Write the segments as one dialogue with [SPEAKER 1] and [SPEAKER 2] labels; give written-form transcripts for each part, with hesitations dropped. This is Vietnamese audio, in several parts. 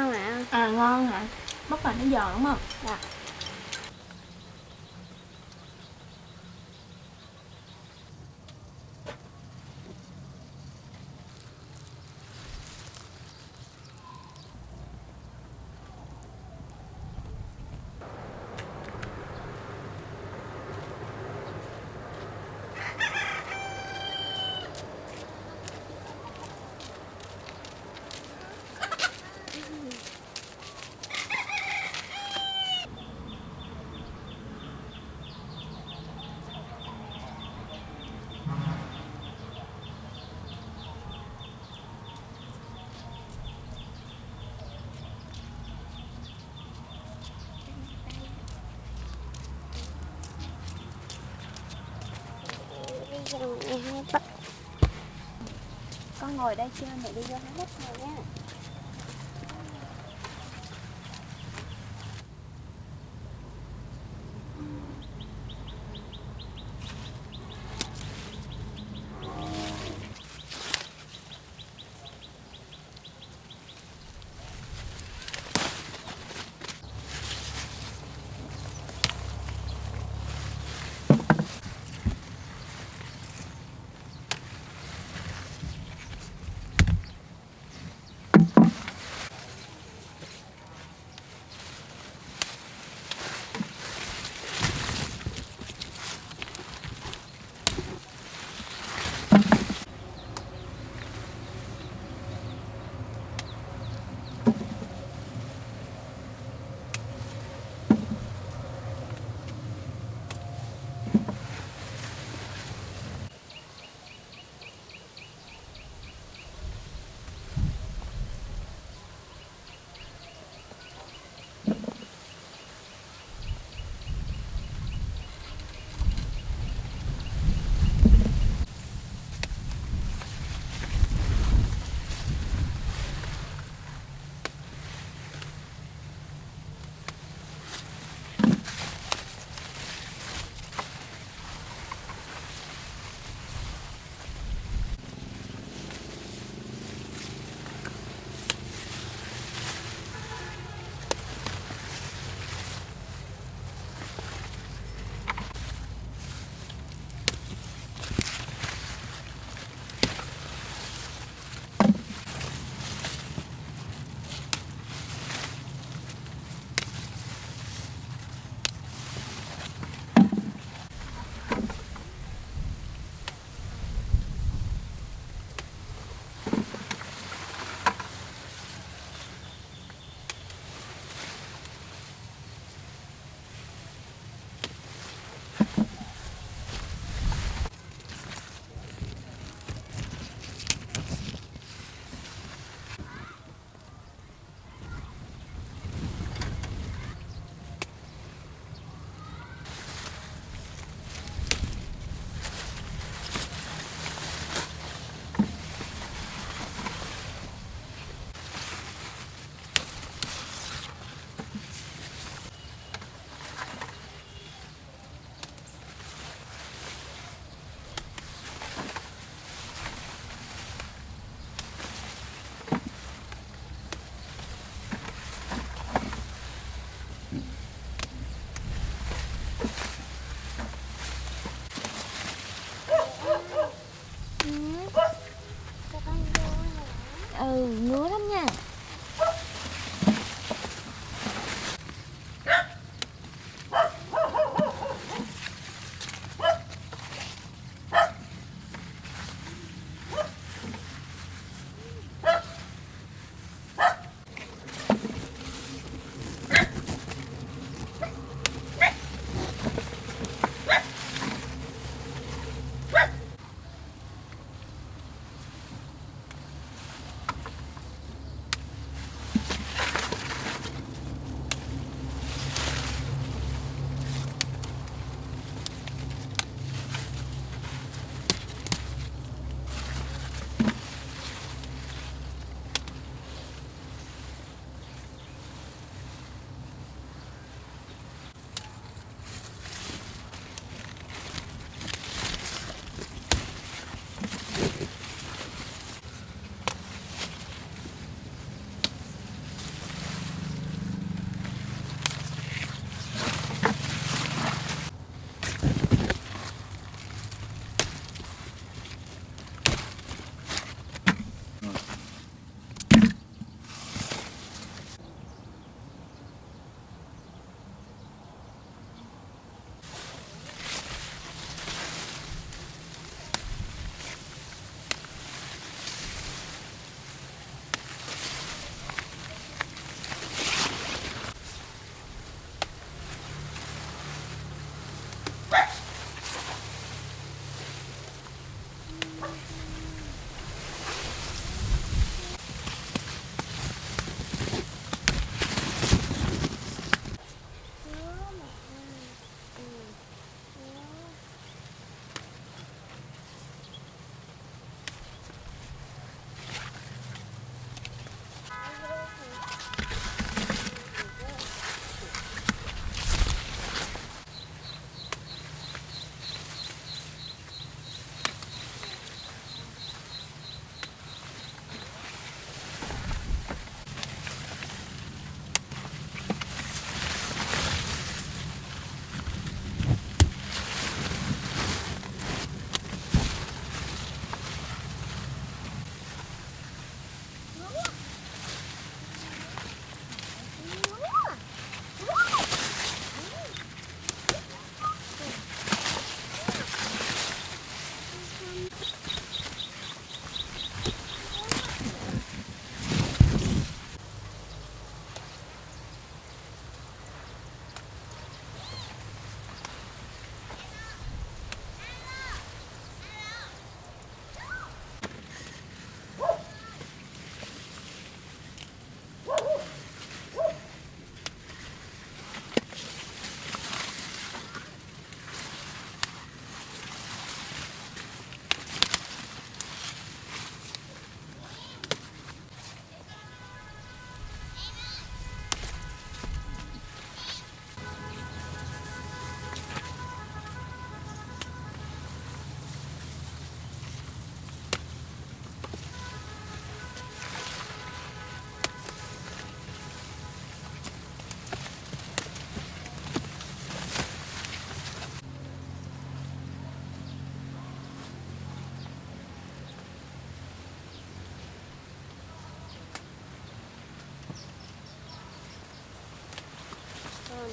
[SPEAKER 1] ngon ạ.
[SPEAKER 2] À ngon hả? Bắp là nó giòn đúng không?
[SPEAKER 1] Dạ. Bây giờ mẹ hái bắp. Con ngồi đây chơi, mẹ đi vô hái bắp rồi nha.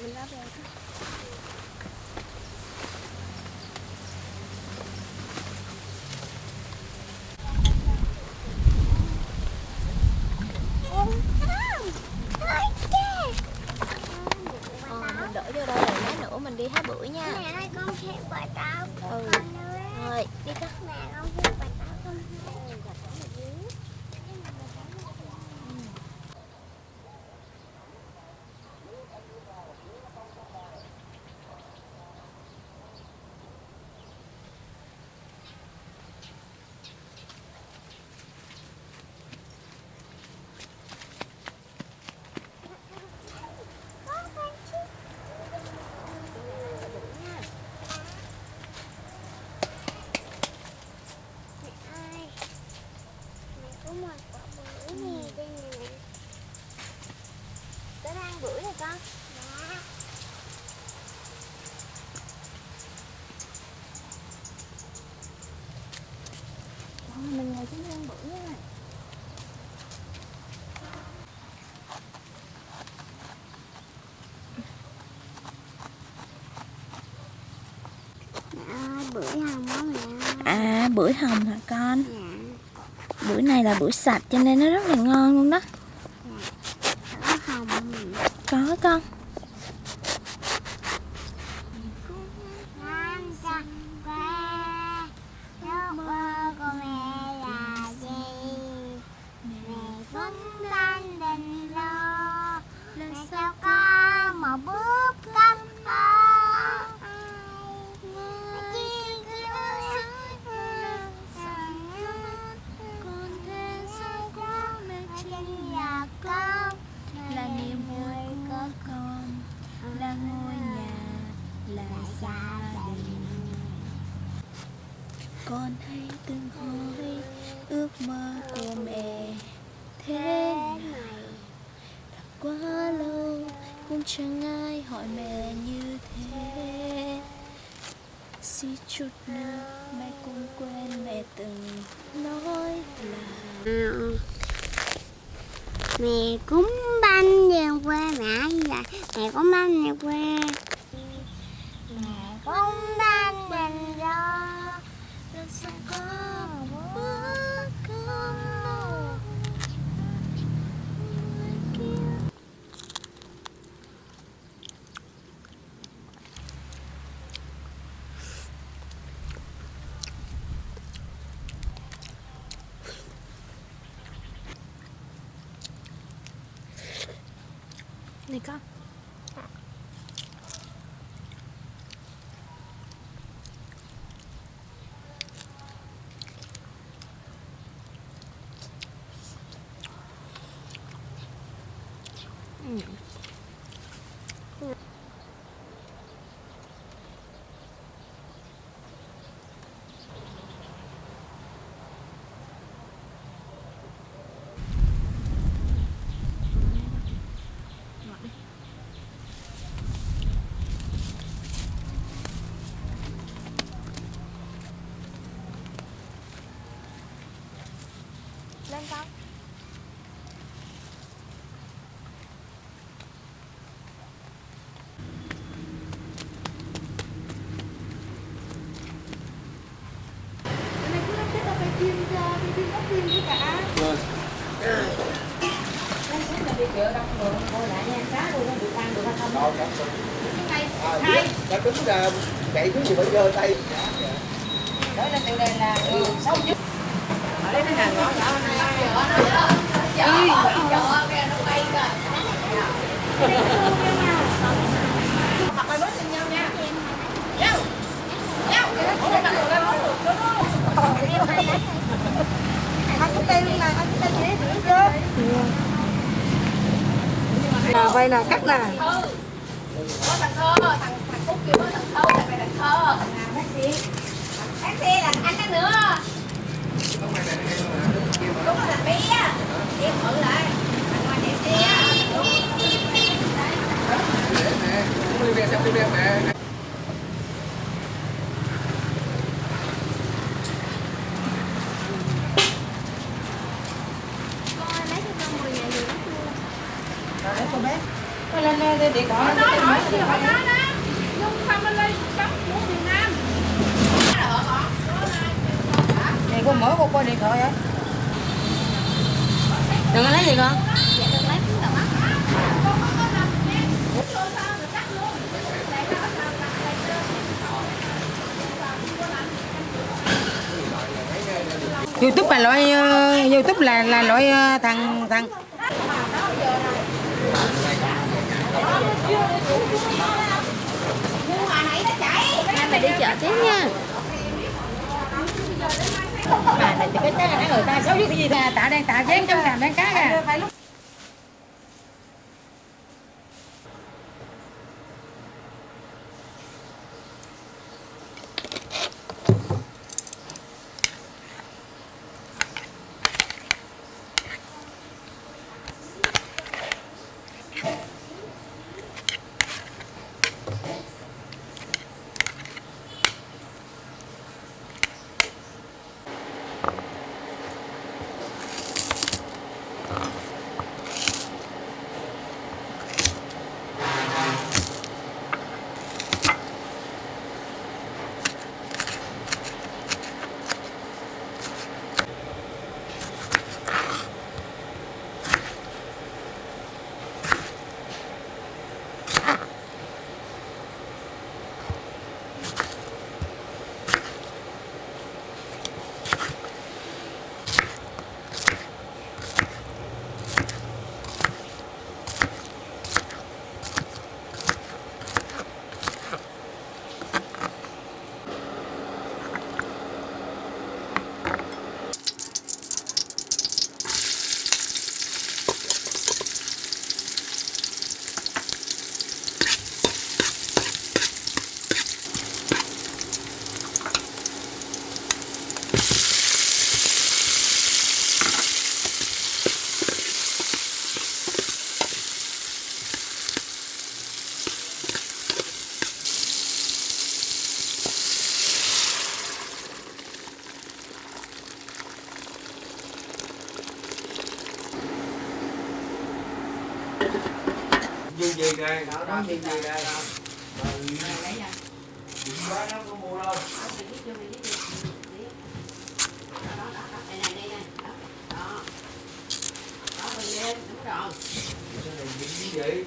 [SPEAKER 1] mình ra về thôi.
[SPEAKER 2] Mình đổ vô đây rồi lát nữa mình đi hái bưởi nha.
[SPEAKER 1] Mẹ ơi con theo quả táo của
[SPEAKER 2] Ừ.
[SPEAKER 1] con nữa.
[SPEAKER 2] Rồi, đi con.
[SPEAKER 1] Mẹ con theo quả táo con. Có một quả bưởi nè đây nè.
[SPEAKER 2] Tới ăn bưởi này con.
[SPEAKER 1] Dạ.
[SPEAKER 2] Mình ngồi xuống ăn bưởi nha.
[SPEAKER 1] Mẹ ơi bưởi hồng đó mẹ ơi.
[SPEAKER 2] À, bưởi hồng hả con?
[SPEAKER 1] Dạ.
[SPEAKER 2] Bưởi này là bưởi sạch cho nên nó rất là ngon luôn đó.
[SPEAKER 1] Có hồng không mẹ?
[SPEAKER 2] Có con.
[SPEAKER 1] Năm trăm qua ước mơ của mẹ là gì? Mẹ phấn thanh định lo mẹ cho con một bước cấp
[SPEAKER 2] Là niềm vui của con, là ngôi nhà, là gia đình. Con hãy từng hỏi ước mơ của mẹ thế nào. Đã quá lâu cũng chẳng ai hỏi mẹ như thế. Suy chút nữa mẹ cũng quên mẹ từng nói là
[SPEAKER 1] mẹ cúng bánh về quê mẹ là mẹ cúng bánh về quê mẹ cúng bánh bình do
[SPEAKER 2] lần sau có một bữa cơm no người kia. Này con. Lên con.
[SPEAKER 3] Đã tính ra chạy thứ gì phải giơ tay.
[SPEAKER 4] Đó là tiêu đề là 6 giúp. Ở đây nó hàng nhỏ nhỏ này. Mặt là đối tình nhau nha. Nhau. Nhau. Anh có tay luôn nè, anh có tay dễ thử chưa? Nào vậy nè, cắt nè. Có thằng Thơ, thằng Phúc kêu có thằng Thơ, thằng này thằng Thơ. Taxi là anh đó nữa. Đúng là thằng bé á. Em thử lại. Thằng ngoài đẹp kia.
[SPEAKER 2] Lấy cho con 10.000 gì đó.
[SPEAKER 4] Đấy cô bé. lên điện thoại nó hỏi gì hỏi đó đó. Nhung family sống muốn miền Nam. Này cô mở cô coi điện thoại hả?
[SPEAKER 2] Đừng có lấy gì con?
[SPEAKER 1] Dạ đừng lấy miếng đầu mắt.
[SPEAKER 4] YouTube là loại YouTube là loại thằng
[SPEAKER 2] Hai mày đi chợ tiếp nha.
[SPEAKER 4] bà này thì cái nãy người ta xấu với cái gì ta tạ đang tạ chén trong làm đang cá kìa.
[SPEAKER 3] Gì gì đây, đó gì đây. Quá nó có mua đâu. Vậy?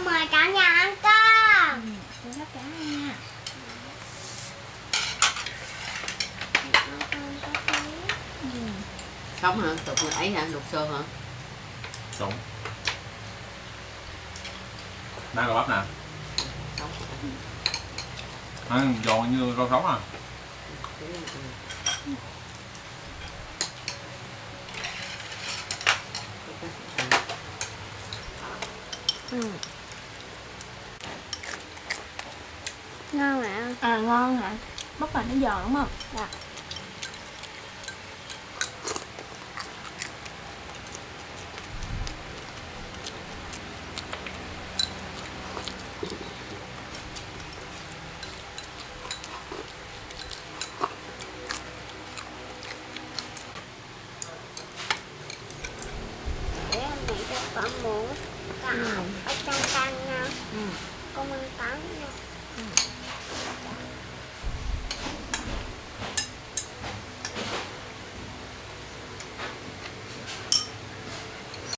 [SPEAKER 1] con mời cả nhà ăn cơm.
[SPEAKER 2] Cho tất cả nha.
[SPEAKER 5] Sống hả? Tục người ấy hả? Lục xô hả?
[SPEAKER 6] Sống. Nãy gò bắp nè.
[SPEAKER 5] Sống.
[SPEAKER 6] Giòn như rau sống à.
[SPEAKER 1] Ngon mẹ.
[SPEAKER 2] À ngon hả? Bắp này nó giòn đúng không? Dạ.
[SPEAKER 1] Để em bị cho con muỗng cào ở trong can